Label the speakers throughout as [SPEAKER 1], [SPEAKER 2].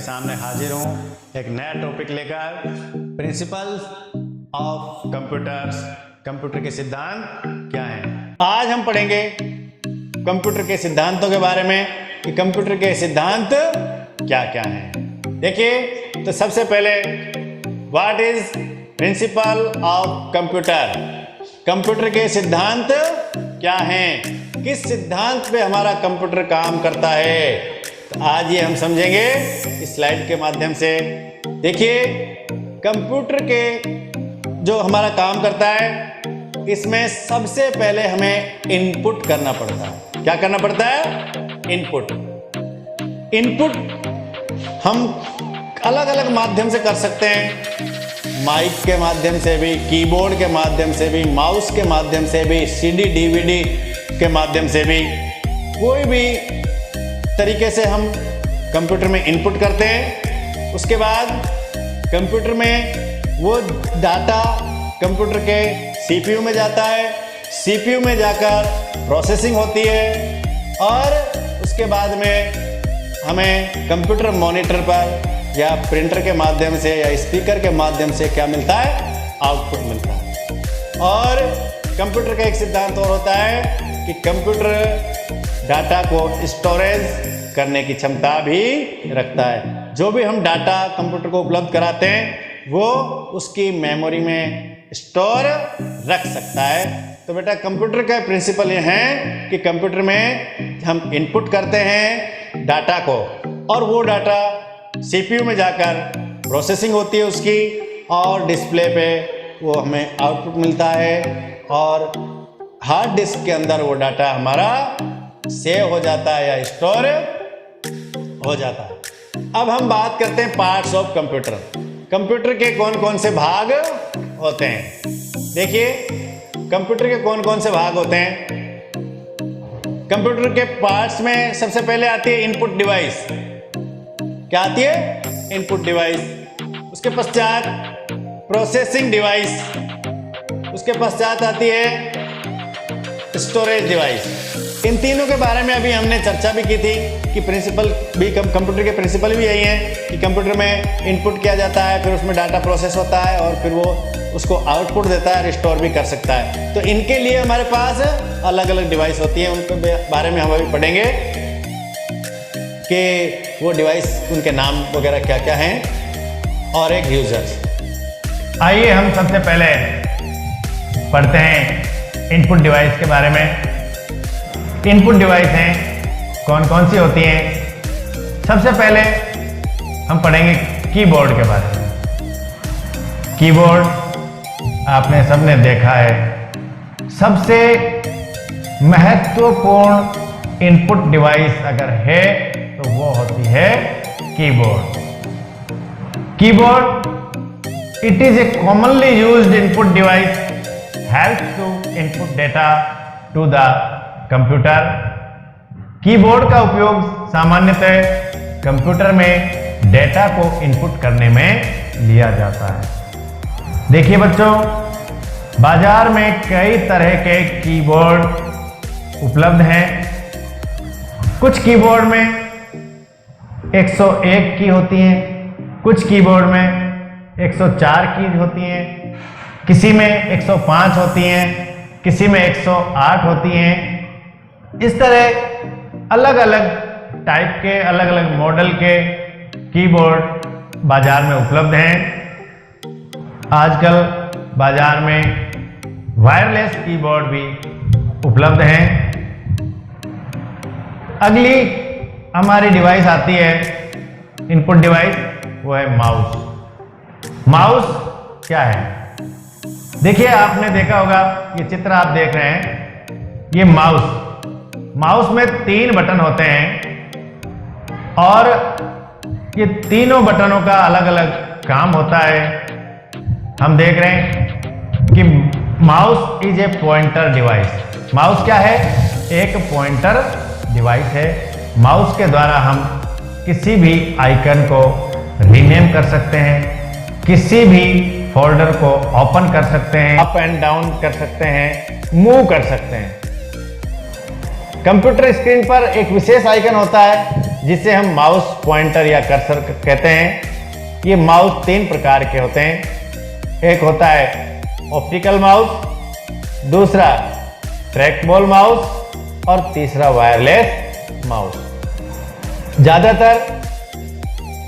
[SPEAKER 1] सामने हाजिर हूँ एक नया टॉपिक लेकर, प्रिंसिपल्स ऑफ कंप्यूटर्स। कंप्यूटर के सिद्धांत क्या हैं। आज हम पढ़ेंगे कंप्यूटर के सिद्धांतों के बारे में कि कंप्यूटर के सिद्धांत क्या क्या हैं। देखिए, तो सबसे पहले what is principle of computer. Computer के सिद्धांत क्या हैं, किस सिद्धांत पे हमारा कंप्यूटर काम करता है, तो आज ये हम समझेंगे इस स्लाइड के माध्यम से। देखिए, कंप्यूटर के जो हमारा काम करता है, इसमें सबसे पहले हमें इनपुट करना पड़ता है। क्या करना पड़ता है? इनपुट हम अलग अलग माध्यम से कर सकते हैं, माइक के माध्यम से भी, कीबोर्ड के माध्यम से भी, माउस के माध्यम से भी, सीडी डीवीडी के माध्यम से भी, कोई भी तरीके से हम कंप्यूटर में इनपुट करते हैं। उसके बाद कंप्यूटर में वो डाटा कंप्यूटर के सीपीयू में जाता है, सीपीयू में जाकर प्रोसेसिंग होती है और उसके बाद में हमें कंप्यूटर मॉनिटर पर या प्रिंटर के माध्यम से या स्पीकर के माध्यम से क्या मिलता है? आउटपुट मिलता है। और कंप्यूटर का एक सिद्धांत और होता है कि कंप्यूटर डाटा को स्टोरेज करने की क्षमता भी रखता है। जो भी हम डाटा कंप्यूटर को उपलब्ध कराते हैं वो उसकी मेमोरी में स्टोर रख सकता है। तो बेटा, कंप्यूटर का प्रिंसिपल ये है कि कंप्यूटर में हम इनपुट करते हैं डाटा को और वो डाटा सीपीयू में जाकर प्रोसेसिंग होती है उसकी, और डिस्प्ले पे वो हमें आउटपुट मिलता है और हार्ड डिस्क के अंदर वो डाटा हमारा सेव हो जाता है या स्टोर हो जाता है। अब हम बात करते हैं पार्ट्स ऑफ कंप्यूटर। कंप्यूटर के कौन कौन से भाग होते हैं। देखिए, कंप्यूटर के कौन कौन से भाग होते हैं। कंप्यूटर के पार्ट्स में सबसे पहले आती है इनपुट डिवाइस। क्या आती है? Input device. उसके पश्चात प्रोसेसिंग डिवाइस, उसके पश्चात आती है स्टोरेज डिवाइस। इन तीनों के बारे में अभी हमने चर्चा भी की थी कि प्रिंसिपल भी कंप्यूटर के प्रिंसिपल भी यही हैं कि कंप्यूटर में इनपुट किया जाता है, फिर उसमें डाटा प्रोसेस होता है और फिर वो उसको आउटपुट देता है, रिस्टोर भी कर सकता है। तो इनके लिए हमारे पास अलग अलग डिवाइस होती है, उनके बारे में हम अभी पढ़ेंगे कि वो डिवाइस, उनके नाम वगैरह क्या क्या हैं और एक यूजर्स। आइए हम सबसे पहले पढ़ते हैं इनपुट डिवाइस के बारे में। इनपुट डिवाइस हैं कौन कौन सी होती हैं। सबसे पहले हम पढ़ेंगे कीबोर्ड के बारे में। कीबोर्ड आपने सबने देखा है। सबसे महत्वपूर्ण इनपुट डिवाइस अगर है तो वो होती है keyboard. Keyboard it is a commonly used input device, helps to input data to the computer. Keyboard का उपयोग सामान्यतः कंप्यूटर में डेटा को इनपुट करने में लिया जाता है। देखिए बच्चों, बाजार में कई तरह के कीबोर्ड उपलब्ध हैं। कुछ कीबोर्ड में 101 की होती हैं, कुछ कीबोर्ड में 104 की होती हैं, किसी में 105 होती हैं, किसी में 108 होती हैं। इस तरह अलग अलग टाइप के, अलग अलग मॉडल के कीबोर्ड बाजार में उपलब्ध हैं। आजकल बाजार में वायरलेस कीबोर्ड भी उपलब्ध हैं। अगली हमारी डिवाइस आती है इनपुट डिवाइस, वो है माउस। माउस क्या है? देखिए, आपने देखा होगा, ये चित्र आप देख रहे हैं, ये माउस में 3 बटन होते हैं और ये तीनों बटनों का अलग अलग काम होता है। हम देख रहे हैं कि mouse is a pointer device. Mouse क्या है? एक पॉइंटर डिवाइस है। माउस के द्वारा हम किसी भी आइकन को रीनेम कर सकते हैं, किसी भी फोल्डर को ओपन कर सकते हैं, अप एंड डाउन कर सकते हैं, मूव कर सकते हैं। कंप्यूटर स्क्रीन पर एक विशेष आइकन होता है जिसे हम माउस पॉइंटर या कर्सर कहते हैं। ये माउस 3 प्रकार के होते हैं। एक होता है ऑप्टिकल माउस, दूसरा ट्रैक बॉल माउस और तीसरा वायरलेस माउस। ज्यादातर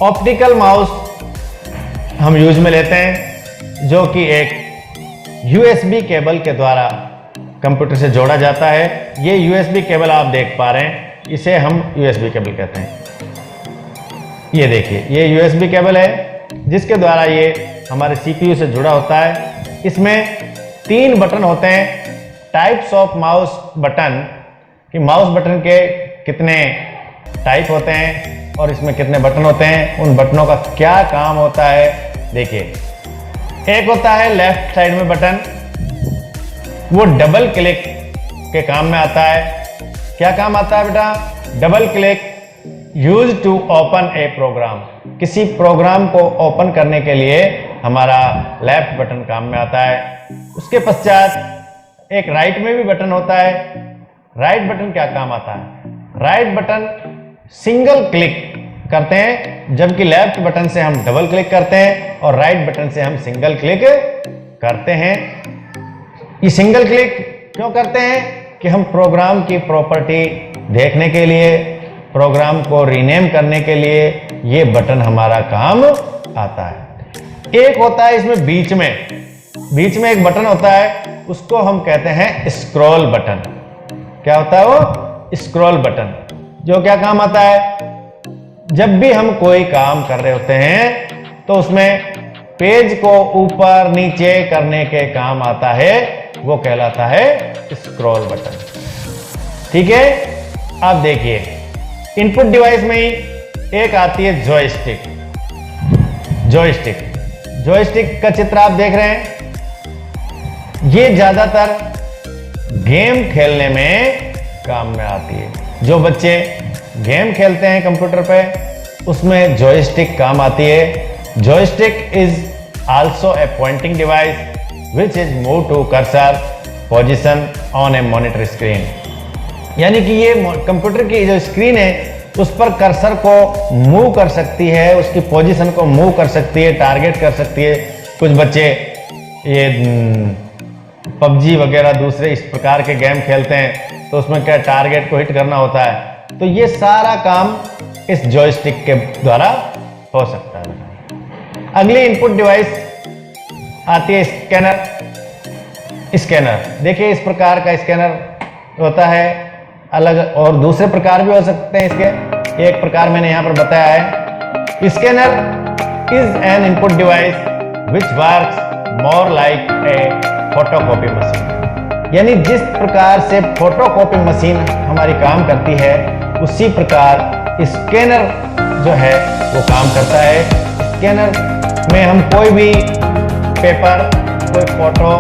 [SPEAKER 1] ऑप्टिकल माउस हम यूज में लेते हैं, जो कि एक USB केबल के द्वारा कंप्यूटर से जोड़ा जाता है। ये USB केबल आप देख पा रहे हैं, इसे हम USB केबल कहते हैं। ये देखिए, ये USB केबल है जिसके द्वारा ये हमारे CPU से जुड़ा होता है। इसमें 3 बटन होते हैं। टाइप्स ऑफ माउस बटन, कि माउस बटन के कितने टाइप होते हैं और इसमें कितने बटन होते हैं, उन बटनों का क्या काम होता है। देखिए, एक होता है लेफ्ट साइड में बटन, वो डबल क्लिक के काम में आता है। क्या काम आता है बेटा? Double click use to open a program. किसी प्रोग्राम को ओपन करने के लिए हमारा लेफ्ट बटन काम में आता है। उसके पश्चात एक राइट में भी बटन होता है। राइट बटन क्या काम आता है? राइट बटन सिंगल क्लिक करते हैं, जबकि लेफ्ट बटन से हम डबल क्लिक करते हैं और राइट बटन से हम सिंगल क्लिक करते हैं। ये सिंगल क्लिक क्यों करते हैं? कि हम प्रोग्राम की प्रॉपर्टी देखने के लिए, प्रोग्राम को रीनेम करने के लिए ये बटन हमारा काम आता है। एक होता है इसमें बीच में एक बटन होता है, उसको हम कहते हैं स्क्रॉल बटन। क्या होता है वो? Scroll button. जो क्या काम आता है? जब भी हम कोई काम कर रहे होते हैं तो उसमें पेज को ऊपर नीचे करने के काम आता है, वो कहलाता है स्क्रॉल बटन। ठीक है, अब देखिए, इनपुट डिवाइस में ही एक आती है जॉयस्टिक। जॉयस्टिक का चित्र आप देख रहे हैं। ये ज्यादातर गेम खेलने में काम में आती है। जो बच्चे गेम खेलते हैं कंप्यूटर पे, उसमें जॉयस्टिक काम आती है। Joystick is also a pointing device which is move to cursor position on a monitor screen. यानी कि ये कंप्यूटर की जो स्क्रीन है उस पर कर्सर को मूव कर सकती है, उसकी पोजीशन को मूव कर सकती है, टारगेट कर सकती है। कुछ बच्चे ये पबजी वगैरह दूसरे इस प्रकार के गेम खेलते हैं तो उसमें क्या टारगेट को हिट करना होता है, तो ये सारा काम इस जॉयस्टिक के द्वारा हो सकता है। अगली इनपुट डिवाइस आती है स्कैनर। देखिए, इस प्रकार का स्कैनर होता है अलग, और दूसरे प्रकार भी हो सकते हैं इसके। एक प्रकार मैंने यहां पर बताया है। Scanner is an input device which works more like a photocopy machine. यानी जिस प्रकार से फोटोकॉपी मशीन हमारी काम करती है, उसी प्रकार स्कैनर जो है वो काम करता है। स्कैनर में हम कोई भी पेपर, कोई फोटो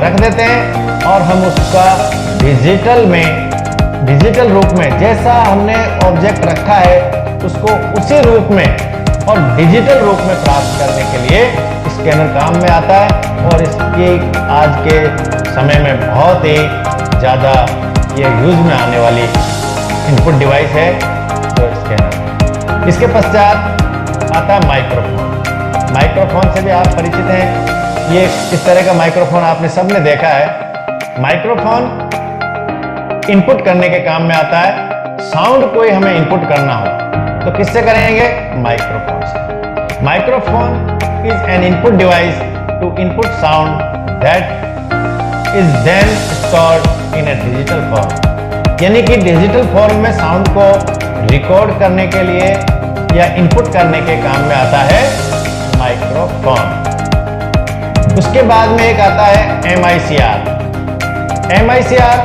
[SPEAKER 1] रख देते हैं और हम उसका डिजिटल रूप में, जैसा हमने ऑब्जेक्ट रखा है उसको उसी रूप में और डिजिटल रूप में प्राप्त करने के लिए स्कैनर काम में आता है। और इसकी आज के समय में बहुत ही ज़्यादा ये यूज में आने वाली इनपुट डिवाइस है जो स्कैनर। इसके पश्चात आता है माइक्रोफोन। माइक्रोफोन से भी आप परिचित हैं। ये इस तरह का माइक्रोफोन आपने सबने देखा है। माइक्रोफोन इनपुट करने के काम में आता है। साउंड कोई हमें इनपुट करना हो तो किससे करेंगे? माइक्रोफोन से। Microphone is an input device to input sound that is then stored in a digital form। यानी कि डिजिटल फॉर्म में साउंड को रिकॉर्ड करने के लिए या इनपुट करने के काम में आता है माइक्रोफोन। उसके बाद में एक आता है MICR। MICR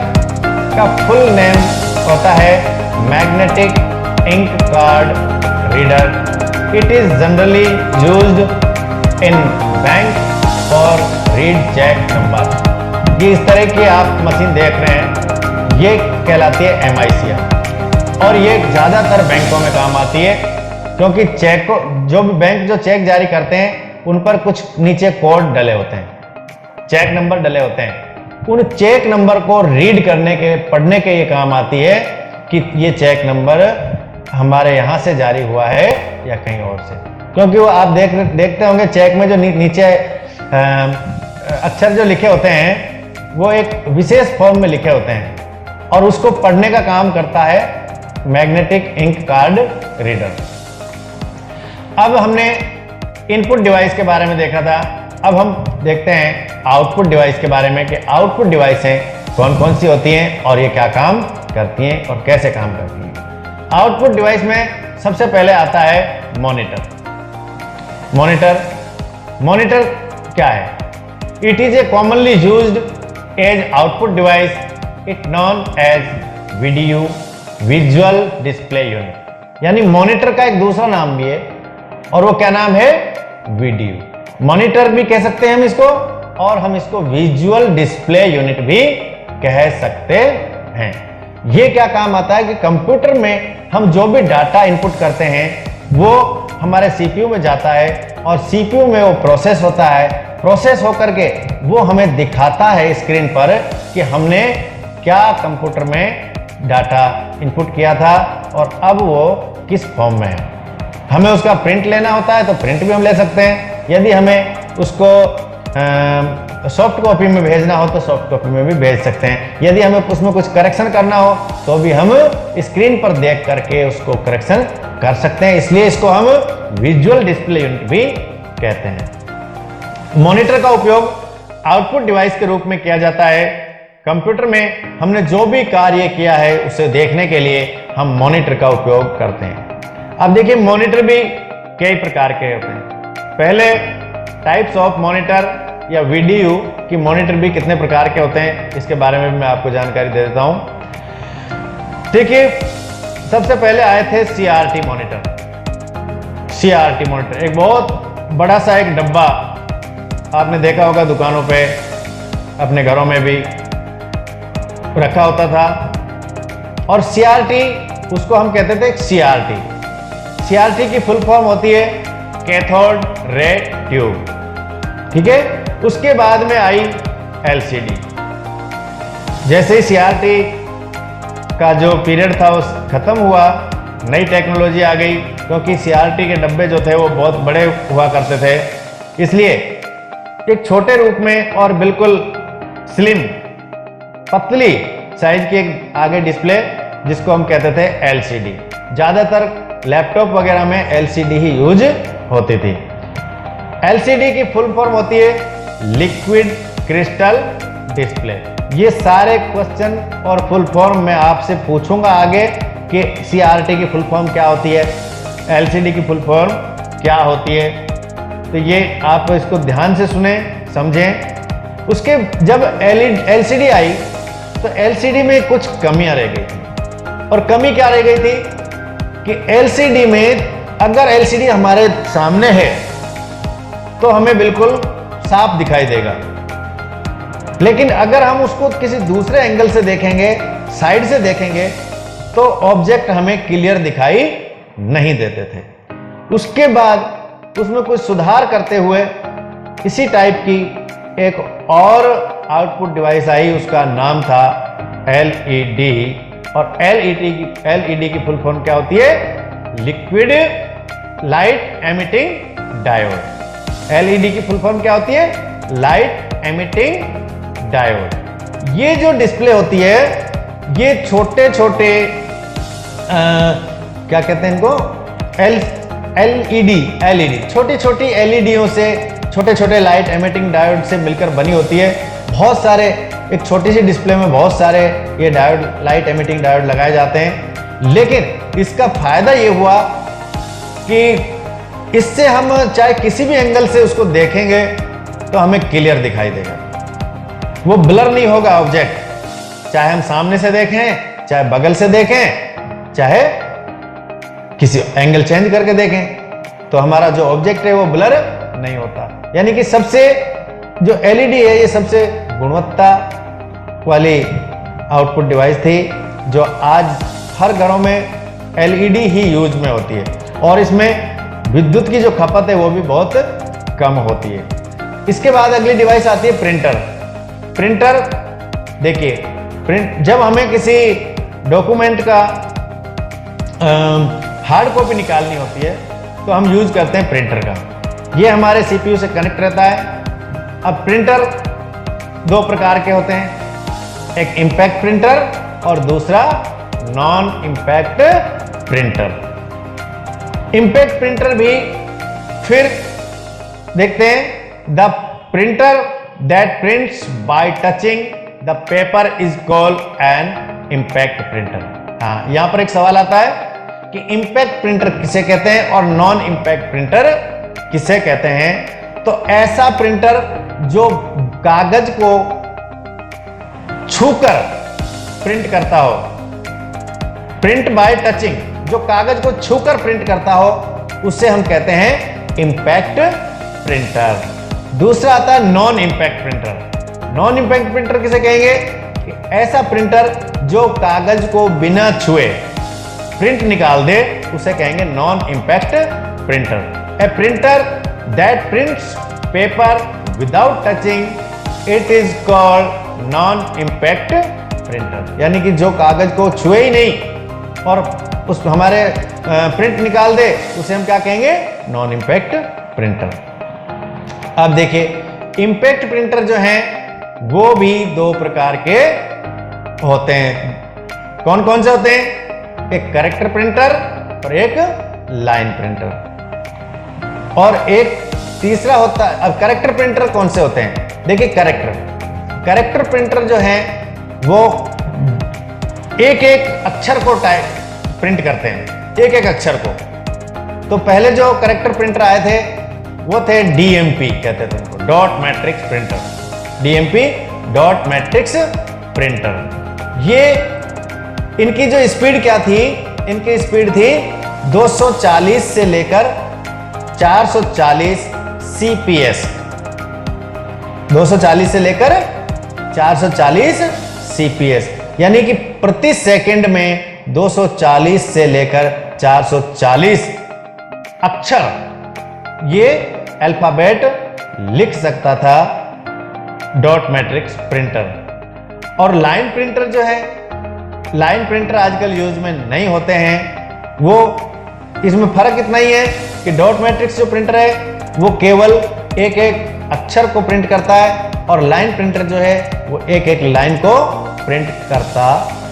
[SPEAKER 1] का फुल नेम होता है magnetic ink card reader. It is generally used in bank और रीड चेक नंबर। ये इस तरह की आप मशीन देख रहे हैं, ये कहलाती है MICR और ये ज्यादातर बैंकों में काम आती है, क्योंकि चेक को जो भी बैंक जो चेक जारी करते हैं उन पर कुछ नीचे कोड डले होते हैं, चेक नंबर डले होते हैं। उन चेक नंबर को रीड करने के, पढ़ने के ये काम आती है कि ये चेक नंबर हमारे यहाँ से जारी हुआ है या कहीं और से, क्योंकि वो आप देखते होंगे चेक में जो नीचे अक्षर जो लिखे होते हैं वो एक विशेष फॉर्म में लिखे होते हैं और उसको पढ़ने का काम करता है मैग्नेटिक इंक कार्ड रीडर। अब हमने इनपुट डिवाइस के बारे में देखा था, अब हम देखते हैं आउटपुट डिवाइस के बारे में कि आउटपुट डिवाइसें कौन कौन सी होती हैं और ये क्या काम करती हैं और कैसे काम करती हैं। आउटपुट डिवाइस में सबसे पहले आता है मॉनिटर। मॉनिटर क्या है? It is a commonly used as output device, it known as video visual display unit. यानी मॉनिटर का एक दूसरा नाम भी है और वो क्या नाम है? वीडियो मॉनिटर भी कह सकते हैं हम इसको, और हम इसको विजुअल डिस्प्ले यूनिट भी कह सकते हैं। ये क्या काम आता है कि कंप्यूटर में हम जो भी डाटा इनपुट करते हैं वो हमारे सीपीयू में जाता है और सीपीयू में वो प्रोसेस होता है, प्रोसेस होकर के वो हमें दिखाता है स्क्रीन पर कि हमने क्या कंप्यूटर में डाटा इनपुट किया था और अब वो किस फॉर्म में है। हमें उसका प्रिंट लेना होता है तो प्रिंट भी हम ले सकते हैं, यदि हमें उसको सॉफ्ट कॉपी में भेजना हो तो सॉफ्ट कॉपी में भी भेज सकते हैं, यदि हमें उसमें कुछ करेक्शन करना हो तो भी हम स्क्रीन पर देख करके उसको करेक्शन कर सकते हैं, इसलिए इसको हम विजुअल डिस्प्ले यूनिट भी कहते हैं। मॉनिटर का उपयोग आउटपुट डिवाइस के रूप में किया जाता है। कंप्यूटर में हमने जो भी कार्य किया है उसे देखने के लिए हम मॉनिटर का उपयोग करते हैं। अब देखिए मॉनिटर भी कई प्रकार के होते हैं। पहले टाइप्स ऑफ मॉनिटर या वीडियो की मॉनिटर भी कितने प्रकार के होते हैं इसके बारे में भी मैं आपको जानकारी दे देता हूं। देखिए सबसे पहले आए थे सीआरटी मॉनिटर। सीआरटी मॉनिटर एक बहुत बड़ा सा एक डब्बा आपने देखा होगा दुकानों पे, अपने घरों में भी रखा होता था और सीआरटी उसको हम कहते थे सीआरटी। सीआरटी की फुल फॉर्म होती है कैथोड रे ट्यूब, ठीक है। उसके बाद में आई एलसीडी। जैसे ही सीआरटी का जो पीरियड था वो खत्म हुआ, नई टेक्नोलॉजी आ गई, क्योंकि सीआरटी के डब्बे जो थे वो बहुत बड़े हुआ करते थे, इसलिए एक छोटे रूप में और बिल्कुल स्लिम पतली साइज की एक आगे डिस्प्ले जिसको हम कहते थे एलसीडी। ज्यादातर लैपटॉप वगैरह में एलसीडी ही यूज होती थी। एलसीडी की फुल फॉर्म होती है लिक्विड क्रिस्टल डिस्प्ले। ये सारे क्वेश्चन और फुल फॉर्म मैं आपसे पूछूंगा आगे कि सीआरटी की फुल फॉर्म क्या होती है, एलसीडी की फुल फॉर्म क्या होती है, तो ये आप इसको ध्यान से सुने समझें। उसके जब एलसीडी आई तो एलसीडी में कुछ कमियां रह गई थी, और कमी क्या रह गई थी कि एलसीडी में अगर एलसीडी हमारे सामने है तो हमें बिल्कुल साफ दिखाई देगा, लेकिन अगर हम उसको किसी दूसरे एंगल से देखेंगे, साइड से देखेंगे, तो ऑब्जेक्ट हमें क्लियर दिखाई नहीं देते थे। उसके बाद उसमें कुछ सुधार करते हुए इसी टाइप की एक और आउटपुट डिवाइस आई, उसका नाम था एलईडी। और एलईडी की फुल फॉर्म क्या होती है? Liquid light emitting diode. LED की फुल फॉर्म क्या होती है? Light emitting diode. ये जो डिस्प्ले होती है ये छोटे छोटे क्या कहते हैं इनको? एलईडी छोटी छोटी एलईडीओं से, छोटे छोटे लाइट एमिटिंग डायोड से मिलकर बनी होती है। बहुत सारे, एक छोटी सी डिस्प्ले में बहुत सारे ये डायोड, लाइट एमिटिंग डायोड लगाए जाते हैं, लेकिन इसका फायदा ये हुआ कि इससे हम चाहे किसी भी एंगल से उसको देखेंगे तो हमें क्लियर दिखाई देगा, वो ब्लर नहीं होगा ऑब्जेक्ट। चाहे हम सामने से देखें, चाहे बगल से देखें, चाहे किसी एंगल चेंज करके देखें, तो हमारा जो ऑब्जेक्ट है वो ब्लर नहीं होता। यानी कि सबसे जो एलईडी है ये सबसे गुणवत्ता वाली आउटपुट डिवाइस थी, जो आज हर घरों में एलईडी ही यूज में होती है, और इसमें विद्युत की जो खपत है वो भी बहुत कम होती है। इसके बाद अगली डिवाइस आती है प्रिंटर। प्रिंटर देखिए, जब हमें किसी डॉक्यूमेंट का हार्ड कॉपी निकालनी होती है तो हम यूज करते हैं प्रिंटर का। ये हमारे सीपीयू से कनेक्ट रहता है। अब प्रिंटर दो प्रकार के होते हैं, एक इम्पैक्ट प्रिंटर और दूसरा non impact printer. Impact printer भी फिर देखते हैं, the printer that prints bye touching the paper is called an impact printer. हाँ, यहां पर एक सवाल आता है कि इम्पैक्ट प्रिंटर किसे कहते हैं और नॉन इम्पैक्ट प्रिंटर किसे कहते हैं। तो ऐसा प्रिंटर जो कागज को छूकर प्रिंट करता हो, प्रिंट बाय टचिंग, जो कागज को छूकर प्रिंट करता हो, उसे हम कहते हैं इम्पैक्ट प्रिंटर। दूसरा आता है non impact printer. Non impact printer किसे कहेंगे कि ऐसा प्रिंटर जो कागज को बिना छुए प्रिंट निकाल दे, उसे कहेंगे non impact printer. A printer that prints paper without touching it is called non impact printer. यानी कि जो कागज को छुए ही नहीं और उस हमारे प्रिंट निकाल दे, उसे हम क्या कहेंगे, नॉन इम्पैक्ट प्रिंटर। अब देखिए, इम्पैक्ट प्रिंटर जो हैं वो भी दो प्रकार के होते हैं। कौन कौन से होते हैं? एक कैरेक्टर प्रिंटर और एक लाइन प्रिंटर, और एक तीसरा होता है। अब कैरेक्टर प्रिंटर कौन से होते हैं? देखिए, कैरेक्टर प्रिंटर जो है वो एक एक अक्षर को प्रिंट करते हैं, एक एक अक्षर को। तो पहले जो कैरेक्टर प्रिंटर आए थे वो थे डीएमपी, कहते थे उनको, dot matrix printer. DMP, dot matrix printer. ये इनकी जो स्पीड क्या थी? इनकी स्पीड थी 240 से लेकर 440 सीपीएस। 240 से लेकर 440 सीपीएस, यानी कि प्रति सेकंड में 240 से लेकर 440 अक्षर ये अल्फाबेट लिख सकता था डॉट मैट्रिक्स प्रिंटर। और लाइन प्रिंटर जो है, लाइन प्रिंटर आजकल यूज में नहीं होते हैं। वो इसमें फर्क इतना ही है कि डॉट मैट्रिक्स जो प्रिंटर है वो केवल एक एक अक्षर को प्रिंट करता है, और लाइन प्रिंटर जो है वो एक एक लाइन को प्रिंट करता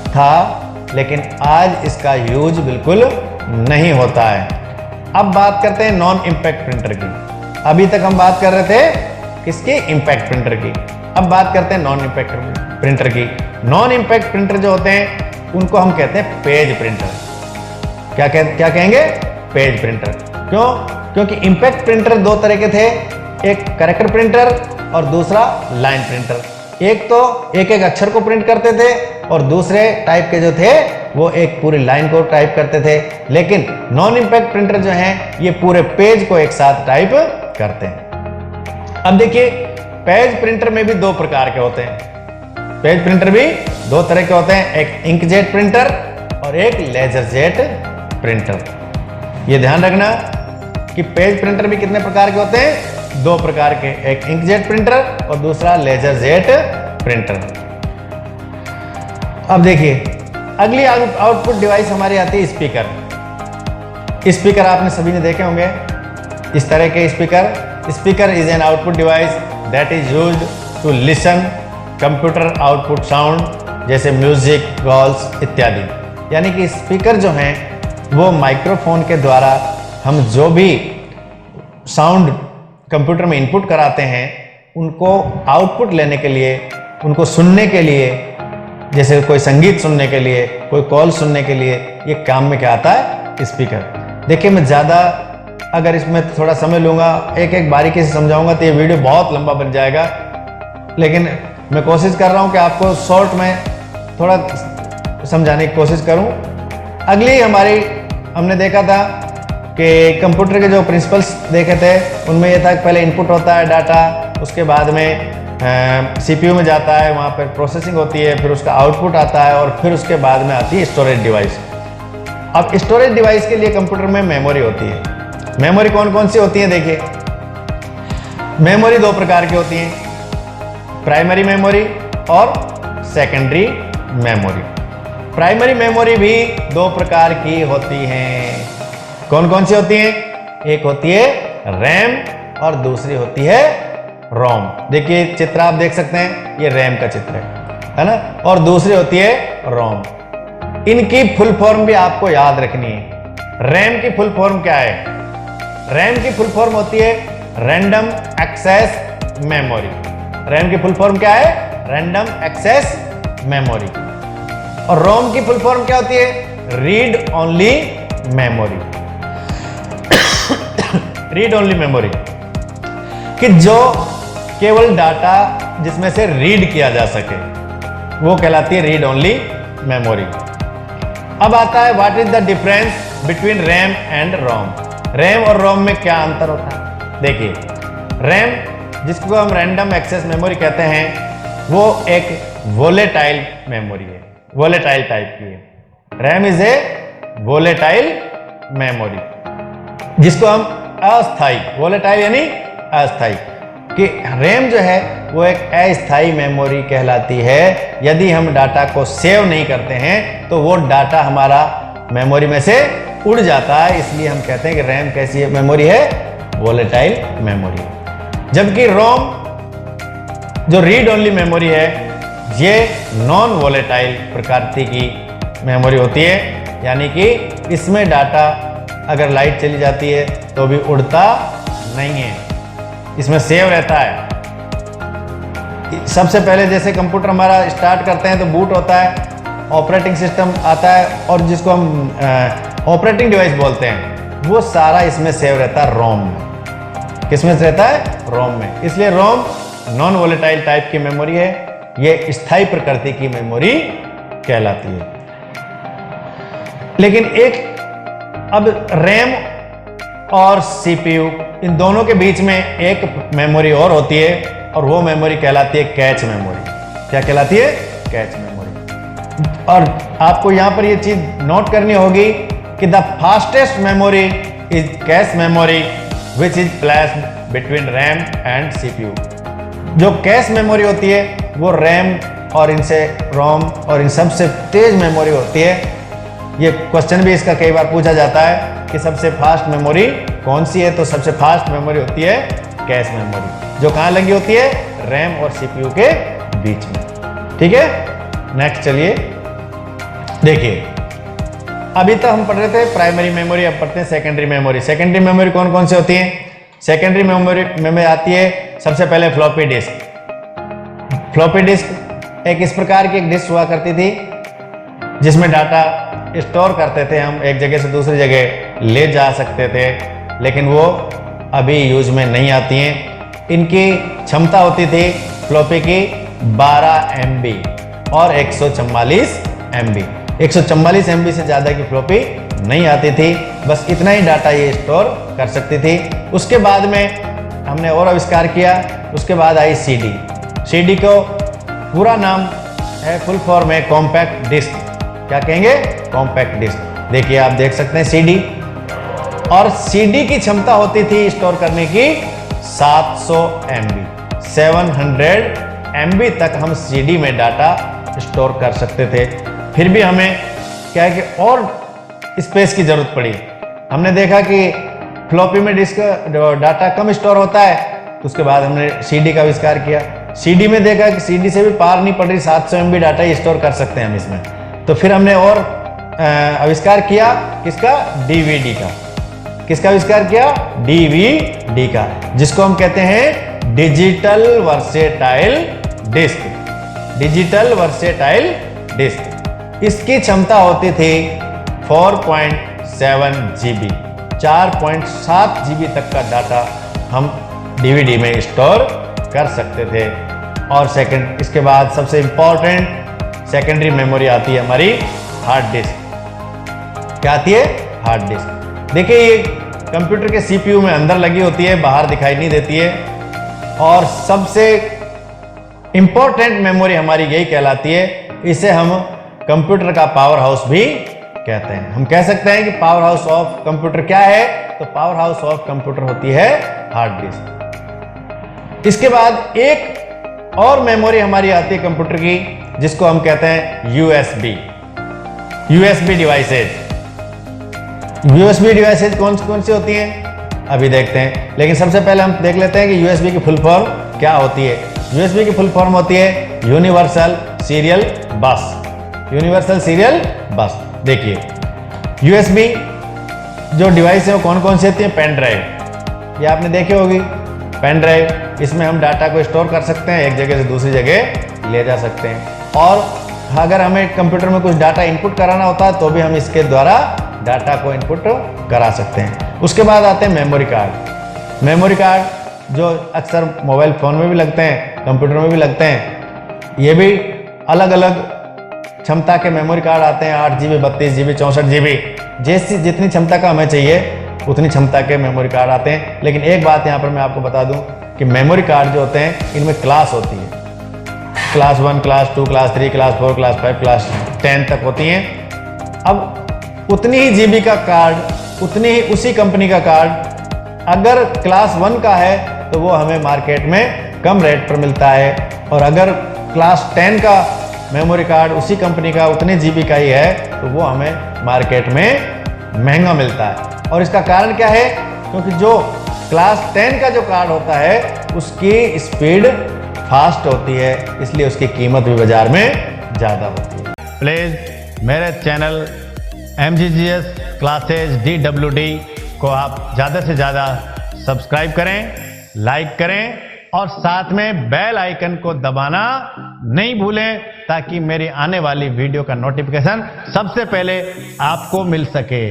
[SPEAKER 1] था, लेकिन आज इसका यूज बिल्कुल नहीं होता है। अब बात करते हैं नॉन इम्पैक्ट प्रिंटर की। अभी तक हम बात कर रहे थे किसकी? इम्पैक्ट प्रिंटर की। अब बात करते हैं नॉन इम्पैक्ट प्रिंटर की। नॉन इम्पैक्ट प्रिंटर जो होते हैं उनको हम कहते हैं पेज प्रिंटर। क्या कहेंगे? Page printer. क्यों? क्योंकि इम्पैक्ट प्रिंटर दो तरह के थे, एक कैरेक्टर प्रिंटर और दूसरा लाइन प्रिंटर। एक तो एक एक अक्षर को प्रिंट करते थे और दूसरे टाइप के जो थे वो एक पूरी लाइन को टाइप करते थे। लेकिन नॉन इम्पैक्ट प्रिंटर जो हैं ये पूरे पेज को एक साथ टाइप करते हैं। अब देखिए, पेज प्रिंटर में भी दो प्रकार के होते हैं। पेज प्रिंटर भी दो तरह के होते हैं, एक इंकजेट प्रिंटर और एक लेजरजेट प्रिंटर। ये ध्यान रखना कि पेज प्रिंटर भी कितने प्रकार के होते हैं? दो प्रकार के, एक इंकजेट प्रिंटर और दूसरा लेजरजेट प्रिंटर। अब देखिए, अगली आउटपुट डिवाइस हमारी आती है स्पीकर। स्पीकर आपने सभी ने देखे होंगे, इस तरह के speaker. Speaker is an output device that is used to listen computer output sound, जैसे म्यूजिक, कॉल्स इत्यादि। यानी कि स्पीकर जो हैं वो माइक्रोफोन के द्वारा हम जो भी साउंड कंप्यूटर में इनपुट कराते हैं उनको आउटपुट लेने के लिए, उनको सुनने के लिए, जैसे कोई संगीत सुनने के लिए, कोई कॉल सुनने के लिए, ये काम में क्या आता है? स्पीकर। देखिए, मैं ज़्यादा अगर इसमें थोड़ा समय लूँगा, एक एक बारीकी से समझाऊंगा तो ये वीडियो बहुत लंबा बन जाएगा, लेकिन मैं कोशिश कर रहा हूँ कि आपको शॉर्ट में थोड़ा समझाने की कोशिश करूँ। अगली हमारी हमने देखा था कि कंप्यूटर के जो प्रिंसिपल्स देखे थे उनमें यह था कि पहले इनपुट होता है डाटा, उसके बाद में सीपीयू में जाता है, वहाँ पर प्रोसेसिंग होती है, फिर उसका आउटपुट आता है और फिर उसके बाद में आती है स्टोरेज डिवाइस। अब स्टोरेज डिवाइस के लिए कंप्यूटर में मेमोरी होती है। मेमोरी कौन कौन सी होती है? देखिए, मेमोरी दो प्रकार की होती हैं, प्राइमरी मेमोरी और सेकेंडरी मेमोरी। प्राइमरी मेमोरी भी दो प्रकार की होती हैं। कौन कौन सी होती हैं? एक होती है रैम और दूसरी होती है रोम। देखिए चित्र आप देख सकते हैं, ये रैम का चित्र है ना, और दूसरी होती है रोम। इनकी फुल फॉर्म भी आपको याद रखनी है। रैम की फुल फॉर्म क्या है? रैम की फुल फॉर्म होती है रैंडम एक्सेस मेमोरी। रैम की फुल फॉर्म क्या है? Random access memory. और रोम की फुल फॉर्म क्या होती है? Read only memory. Read only memory कि जो केवल डाटा जिसमें से रीड किया जा सके, वो कहलाती है रीड ओनली मेमोरी। अब आता है what is the difference between RAM and ROM. RAM और रोम में क्या अंतर होता है? देखिए, रैम जिसको हम रैंडम एक्सेस मेमोरी कहते हैं, वो एक वोलेटाइल मेमोरी है, वोलेटाइल टाइप की है। RAM is a volatile memory, जिसको हम अस्थाई, वोलेटाइल यानी अस्थाई, कि रैम जो है वो एक अस्थाई मेमोरी कहलाती है। यदि हम डाटा को सेव नहीं करते हैं तो वो डाटा हमारा मेमोरी में से उड़ जाता है, इसलिए हम कहते हैं कि रैम कैसी है मेमोरी है? Volatile memory. जबकि रोम जो रीड ओनली मेमोरी है, ये नॉन वोलेटाइल प्रकृति की मेमोरी होती है, यानी कि इसमें डाटा अगर लाइट चली जाती है तो भी उड़ता नहीं है, इसमें सेव रहता है। सबसे पहले जैसे कंप्यूटर हमारा स्टार्ट करते हैं तो बूट होता है, ऑपरेटिंग सिस्टम आता है, और जिसको हम ऑपरेटिंग डिवाइस बोलते हैं, वो सारा इसमें सेव रहता है रोम में। किसमें रहता है? रोम में। इसलिए रोम नॉन वोलेटाइल टाइप की मेमोरी है, ये स्थायी प्रकृति की मेमोरी कहलाती है। लेकिन एक अब रैम और सीपीयू, इन दोनों के बीच में एक मेमोरी और होती है, और वो मेमोरी कहलाती है कैच मेमोरी। क्या कहलाती है? Cache memory. और आपको यहां पर ये चीज नोट करनी होगी कि the fastest memory is cache memory which is placed between RAM and CPU. जो कैश मेमोरी होती है वो रैम और इनसे रोम और इन सबसे तेज मेमोरी होती है। ये क्वेश्चन भी इसका कई बार पूछा जाता है कि सबसे फास्ट मेमोरी कौन सी है? तो सबसे फास्ट मेमोरी होती है कैश मेमोरी, जो कहाँ लगी होती है? रैम और सीपीयू के बीच में। ठीक है, नेक्स्ट चलिए देखिए, अभी तक हम पढ़ रहे थे प्राइमरी मेमोरी, अब पढ़ते हैं सेकेंडरी मेमोरी। सेकेंडरी मेमोरी कौन कौन सी होती है? सेकेंडरी मेमोरी में आती है सबसे पहले फ्लॉपी डिस्क। फ्लॉपी डिस्क एक इस प्रकार की एक डिस्क हुआ करती थी जिसमें डाटा स्टोर करते थे, हम एक जगह से दूसरी जगह ले जा सकते थे, लेकिन वो अभी यूज में नहीं आती हैं। इनकी क्षमता होती थी फ्लॉपी की 12 MB और 144 MB। 144 MB से ज़्यादा की फ्लॉपी नहीं आती थी, बस इतना ही डाटा ये स्टोर कर सकती थी। उसके बाद में हमने और आविष्कार किया, उसके बाद आई CD। CD को पूरा नाम है, फुल फॉर्म है कॉम्पैक्ट डिस्क। क्या कहेंगे? Compact disc. देखिए आप देख सकते हैं CD, और CD की क्षमता होती थी स्टोर करने की 700 MB। 700 MB तक हम CD में डाटा स्टोर कर सकते थे। फिर भी हमें क्या है कि और स्पेस की जरूरत पड़ी। हमने देखा कि फ्लॉपी में डिस्क डाटा कम स्टोर होता है, तो उसके बाद हमने CD का आविष्कार किया। CD में देखा कि CD से भी पार नहीं पड़ रही, 700 MB डाटा ही स्टोर कर सकते हैं हम इसमें। तो फिर हमने और आविष्कार किया, किसका? DVD का। किसका आविष्कार किया? DVD का, जिसको हम कहते हैं digital versatile disc. Digital versatile disc. इसकी क्षमता होती थी 4.7 GB। 4.7 GB तक का डाटा हम DVD में स्टोर कर सकते थे। और सेकंड, इसके बाद सबसे इंपॉर्टेंट सेकेंडरी मेमोरी आती है हमारी हार्ड डिस्क। क्या आती है? Hard disk. देखिए ये कंप्यूटर के CPU में अंदर लगी होती है, बाहर दिखाई नहीं देती है, और सबसे इंपॉर्टेंट मेमोरी हमारी यही कहलाती है। इसे हम कंप्यूटर का पावर हाउस भी कहते हैं। हम कह सकते हैं कि पावर हाउस ऑफ कंप्यूटर क्या है? तो पावर हाउस ऑफ कंप्यूटर होती है हार्ड डिस्क। इसके बाद एक और मेमोरी हमारी आती है कंप्यूटर की, जिसको हम कहते हैं USB। USB devices. USB devices कौन कौन सी होती हैं अभी देखते हैं, लेकिन सबसे पहले हम देख लेते हैं कि यूएसबी की फुल फॉर्म क्या होती है। यूएसबी की फुल फॉर्म होती है यूनिवर्सल सीरियल बस। यूनिवर्सल सीरियल बस। देखिए यूएसबी जो डिवाइस है वो कौन कौन सी होती है। पेन ड्राइव, ये आपने देखी होगी पेन ड्राइव, इसमें हम डाटा को स्टोर कर सकते हैं, एक जगह से दूसरी जगह ले जा सकते हैं। और अगर हमें कंप्यूटर में कुछ डाटा इनपुट कराना होता है तो भी हम इसके द्वारा डाटा को इनपुट करा सकते हैं। उसके बाद आते हैं मेमोरी कार्ड। मेमोरी कार्ड जो अक्सर मोबाइल फ़ोन में भी लगते हैं, कंप्यूटर में भी लगते हैं। ये भी अलग अलग क्षमता के मेमोरी कार्ड आते हैं, 8 GB, 32 GB, 64 GB, जैसी जितनी क्षमता का हमें चाहिए उतनी क्षमता के मेमोरी कार्ड आते हैं। लेकिन एक बात यहाँ पर मैं आपको बता दूँ कि मेमोरी कार्ड जो होते हैं इनमें क्लास होती है, class 1, class 2, class 3, class 4, class 5, class 10 तक होती हैं। अब उतनी ही जीबी का कार्ड, उतनी ही उसी कंपनी का कार्ड अगर क्लास 1 का है तो वो हमें मार्केट में कम रेट पर मिलता है, और अगर क्लास 10 का मेमोरी कार्ड उसी कंपनी का उतने जीबी का ही है तो वो हमें मार्केट में महंगा मिलता है। और इसका कारण क्या है, क्योंकि जो क्लास 10 का जो कार्ड होता है उसकी स्पीड फास्ट होती है, इसलिए उसकी कीमत भी बाजार में ज़्यादा होती है। प्लीज़ मेरे चैनल MGGS क्लासेज DWD को आप ज़्यादा से ज़्यादा सब्सक्राइब करें, लाइक करें और साथ में बेल आइकन को दबाना नहीं भूलें, ताकि मेरी आने वाली वीडियो का नोटिफिकेशन सबसे पहले आपको मिल सके।